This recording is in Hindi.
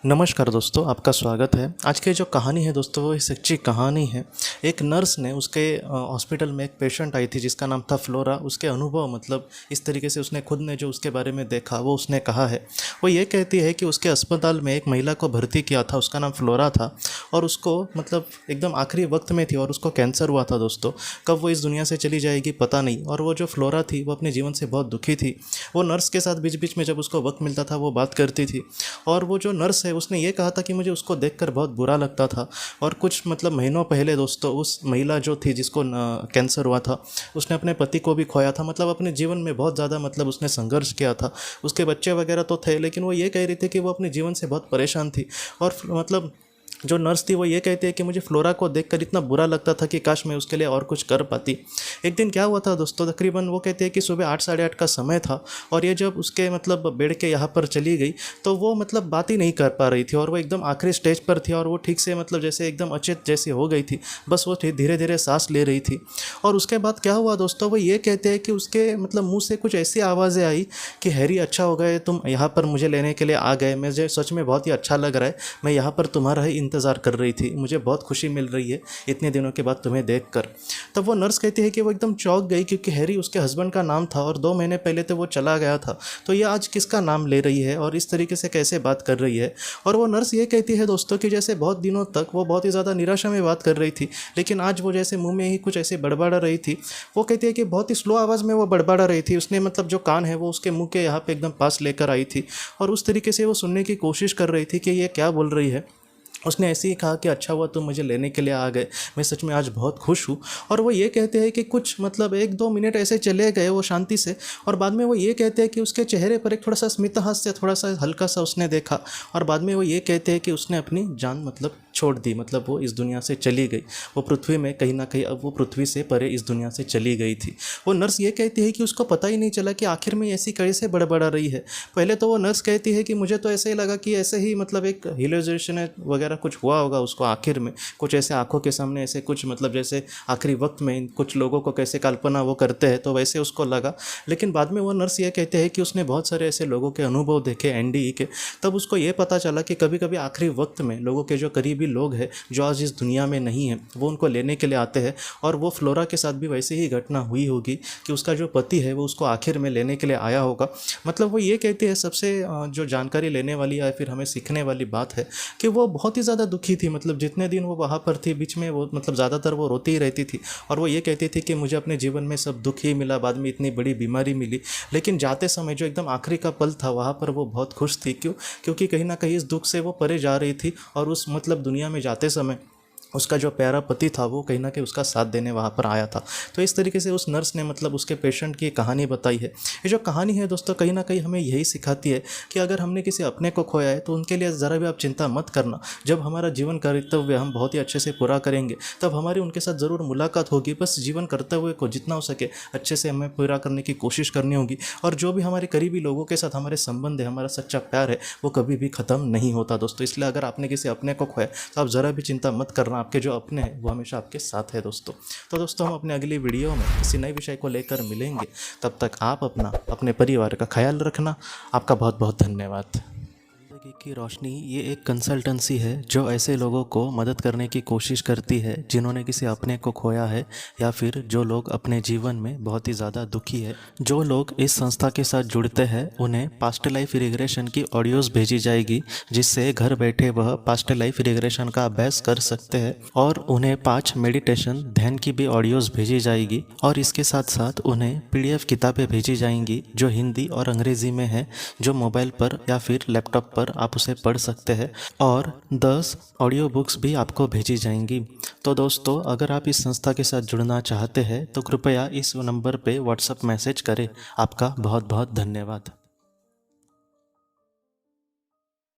नमस्कार दोस्तों, आपका स्वागत है। आज की जो कहानी है दोस्तों वो एक सच्ची कहानी है। एक नर्स ने उसके हॉस्पिटल में एक पेशेंट आई थी जिसका नाम था फ्लोरा। उसके अनुभव मतलब इस तरीके से उसने खुद ने जो उसके बारे में देखा वो उसने कहा है। वो ये कहती है कि उसके अस्पताल में एक महिला को भर्ती किया था, उसका नाम फ्लोरा था और उसको मतलब एकदम आखिरी वक्त में थी और उसको कैंसर हुआ था दोस्तों। कब वो इस दुनिया से चली जाएगी पता नहीं। और वो जो फ्लोरा थी वो अपने जीवन से बहुत दुखी थी। वो नर्स के साथ बीच बीच में जब उसको वक्त मिलता था वो बात करती थी। और वो जो नर्स है उसने ये कहा था कि मुझे उसको देखकर बहुत बुरा लगता था। और कुछ मतलब महीनों पहले दोस्तों उस महिला जो थी जिसको कैंसर हुआ था उसने अपने पति को भी खोया था। मतलब अपने जीवन में बहुत ज़्यादा मतलब उसने संघर्ष किया था। उसके बच्चे वगैरह तो थे लेकिन वो ये कह रही थी कि वो अपने जीवन से बहुत परेशान थी। और मतलब जो नर्स थी वो ये कहती है कि मुझे फ्लोरा को देखकर इतना बुरा लगता था कि काश मैं उसके लिए और कुछ कर पाती। एक दिन क्या हुआ था दोस्तों, तकरीबन वो कहते हैं कि सुबह 8 साढ़े 8 का समय था और ये जब उसके मतलब बेड के यहाँ पर चली गई तो वो मतलब बात ही नहीं कर पा रही थी और वो एकदम आखिरी स्टेज पर थी और वो ठीक से मतलब जैसे एकदम अचेत जैसी हो गई थी। बस वो धीरे धीरे सांस ले रही थी। और उसके बाद क्या हुआ दोस्तों, वो ये कहते हैं कि उसके मतलब मुँह से कुछ ऐसी आवाज़ें आई कि हैरी अच्छा हो गए, तुम यहाँ पर मुझे लेने के लिए आ गए, मुझे सच में बहुत ही अच्छा लग रहा है, मैं यहाँ पर तुम्हारा ही इंतज़ार कर रही थी, मुझे बहुत खुशी मिल रही है इतने दिनों के बाद तुम्हें देखकर। तब वो नर्स कहती है कि वो एकदम चौंक गई क्योंकि हैरी उसके हस्बैंड का नाम था और 2 महीने पहले तो वो चला गया था। तो ये आज किसका नाम ले रही है और इस तरीके से कैसे बात कर रही है। और वो नर्स ये कहती है दोस्तों कि जैसे बहुत दिनों तक वो बहुत ही ज़्यादा निराशा में बात कर रही थी लेकिन आज वो जैसे मुंह में ही कुछ ऐसे बड़बड़ा रही थी। वो कहती है कि बहुत ही स्लो आवाज़ में वो बड़बड़ा रही थी। उसने मतलब जो कान है वो उसके मुंह के यहाँ पे एकदम पास लेकर आई थी और उस तरीके से वो सुनने की कोशिश कर रही थी कि ये क्या बोल रही है। उसने ऐसे ही कहा कि अच्छा हुआ तुम मुझे लेने के लिए आ गए, मैं सच में आज बहुत खुश हूँ। और वो ये कहते हैं कि कुछ मतलब 1-2 मिनट ऐसे चले गए वो शांति से और बाद में वो ये कहते हैं कि उसके चेहरे पर एक थोड़ा सा स्मितहास्य थोड़ा सा हल्का सा उसने देखा। और बाद में वो ये कहते हैं कि उसने अपनी जान मतलब छोड़ दी, मतलब वो इस दुनिया से चली गई। वो पृथ्वी में कहीं ना कहीं अब वो पृथ्वी से परे इस दुनिया से चली गई थी। वो नर्स ये कहती है कि उसको पता ही नहीं चला कि आखिर में ऐसी कैसे बड़बड़ा रही है। पहले तो वो नर्स कहती है कि मुझे तो ऐसे ही लगा कि ऐसे ही मतलब एक हिलोजेशन वगैरह कुछ हुआ होगा उसको, आखिर में कुछ ऐसे आंखों के सामने ऐसे कुछ मतलब जैसे आखिरी वक्त में कुछ लोगों को कैसे कल्पना वो करते हैं तो वैसे उसको लगा। लेकिन बाद में वो नर्स ये कहते हैं कि उसने बहुत सारे ऐसे लोगों के अनुभव देखे एनडीई के, तब उसको ये पता चला कि कभी कभी आखिरी वक्त में लोगों के जो करीबी लोग हैं जो आज इस दुनिया में नहीं है वो उनको लेने के लिए आते हैं। और वो फ्लोरा के साथ भी वैसे ही घटना हुई होगी कि उसका जो पति है वो उसको आखिर में लेने के लिए आया होगा। मतलब वो ये कहती है सबसे जो जानकारी लेने वाली या फिर हमें सीखने वाली बात है कि वो बहुत ही ज़्यादा दुखी थी। मतलब जितने दिन वो वहाँ पर थी बीच में वो मतलब ज़्यादातर वो रोती ही रहती थी और वो ये कहती थी कि मुझे अपने जीवन में सब दुख ही मिला, बाद में इतनी बड़ी बीमारी मिली, लेकिन जाते समय जो एकदम आखिरी का पल था वहाँ पर वो बहुत खुश थी। क्योंकि कहीं ना कहीं इस दुख से वो परे जा रही थी और उस मतलब दुनिया में जाते समय उसका जो प्यारा पति था वो कहीं ना कहीं उसका साथ देने वहाँ पर आया था। तो इस तरीके से उस नर्स ने मतलब उसके पेशेंट की कहानी बताई है। ये जो कहानी है दोस्तों कहीं ना कहीं हमें यही सिखाती है कि अगर हमने किसी अपने को खोया है तो उनके लिए ज़रा भी आप चिंता मत करना। जब हमारा जीवन कर्तव्य हम बहुत ही अच्छे से पूरा करेंगे तब हमारी उनके साथ ज़रूर मुलाकात होगी। बस जीवन कर्तव्य को जितना हो सके अच्छे से हमें पूरा करने की कोशिश करनी होगी। और जो भी हमारे करीबी लोगों के साथ हमारे संबंध है, हमारा सच्चा प्यार है, वो कभी भी ख़त्म नहीं होता दोस्तों। इसलिए अगर आपने किसी अपने को खोया तो आप ज़रा भी चिंता मत करना, आपके जो अपने हैं वो हमेशा आपके साथ है दोस्तों। तो दोस्तों हम अपने अगली वीडियो में किसी नए विषय को लेकर मिलेंगे। तब तक आप अपना अपने परिवार का ख्याल रखना। आपका बहुत बहुत धन्यवाद। जिंदगी की रोशनी ये एक कंसल्टेंसी है जो ऐसे लोगों को मदद करने की कोशिश करती है जिन्होंने किसी अपने को खोया है या फिर जो लोग अपने जीवन में बहुत ही ज़्यादा दुखी है। जो लोग इस संस्था के साथ जुड़ते हैं उन्हें पास्ट लाइफ रिग्रेशन की ऑडियोज़ भेजी जाएगी जिससे घर बैठे वह पास्ट लाइफ रिग्रेशन का अभ्यास कर सकते हैं। और उन्हें 5 मेडिटेशन ध्यान की भी ऑडियोज़ भेजी जाएगी और इसके साथ साथ उन्हें PDF किताबें भेजी जाएंगी जो हिंदी और अंग्रेज़ी में है, जो मोबाइल पर या फिर लैपटॉप पर आप उसे पढ़ सकते हैं। और 10 ऑडियो बुक्स भी आपको भेजी जाएंगी। तो दोस्तों अगर आप इस संस्था के साथ जुड़ना चाहते हैं तो कृपया इस नंबर पे व्हाट्सएप मैसेज करें। आपका बहुत बहुत धन्यवाद।